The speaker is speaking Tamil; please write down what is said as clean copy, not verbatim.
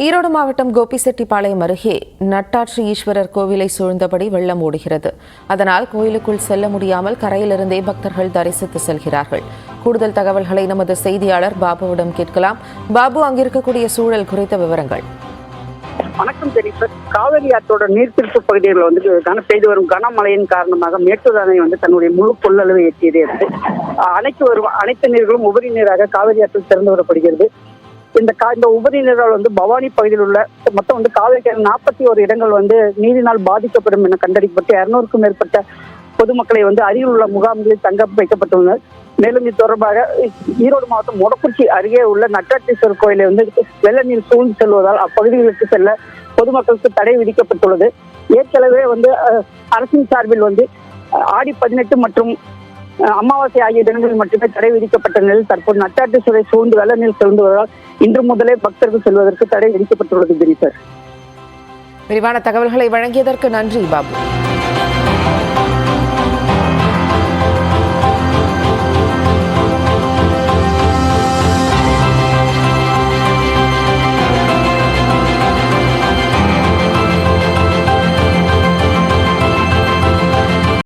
ஈரோடு மாவட்டம் கோபிசெட்டிப்பாளையம் அருகே நட்டாற்று ஈஸ்வரர் கோவிலை சூழ்ந்தபடி வெள்ளம் ஓடுகிறது. அதனால் கோயிலுக்குள் செல்ல முடியாமல் கரையிலிருந்தே பக்தர்கள் தரிசித்து செல்கிறார்கள். கூடுதல் தகவல்களை நமது செய்தியாளர் பாபுவிடம் கேட்கலாம். பாபு, அங்கிருக்கக்கூடிய சூழல் குறித்த விவரங்கள். வணக்கம் ஜெனிஃபர். காவிரி ஆற்றோட நீர்பிடிப்பு பகுதிகளில் பெய்து வரும் கனமழையின் காரணமாக மேட்டூர் அணை தன்னுடைய முழு கொள்ளளவை எட்டியதே இருந்து அணைக்கு வரும் அனைத்து நீர்களும் உபரி நீராக காவிரி ஆற்றில் திறந்து வரப்படுகிறது. இந்த உபரி நீரால் பவானி பகுதியில் உள்ள மொத்தம் காவிரி 41 இடங்கள் நீரினால் பாதிக்கப்படும் என கண்டறிக்கப்பட்டு 200க்கும் மேற்பட்ட பொதுமக்களை அருகில் உள்ள முகாம்களில் தங்க வைக்கப்பட்டுள்ளனர். மேலும் இது தொடர்பாக ஈரோடு மாவட்டம் மொடக்குறிச்சி அருகே உள்ள நட்டாற்றீஸ்வரர் கோயிலை வெள்ள நீர் சூழ்ந்து செல்வதால் அப்பகுதிகளுக்கு செல்ல பொதுமக்களுக்கு தடை விதிக்கப்பட்டுள்ளது. ஏற்கனவே அரசின் சார்பில் ஆடி 18 மற்றும் அமாவாசை ஆகிய தினங்களில் மட்டுமே தடை விதிக்கப்பட்ட நிலையில் தற்போது நட்டாற்றீஸ்வரரை சூழ்ந்து வெள்ள நீர் செல்வதால் இன்று முதலே பக்தர்கள் செல்வதற்கு தடை விதிக்கப்பட்டுள்ளது. விரிவான தகவல்களை வழங்கியதற்கு நன்றி பாபு.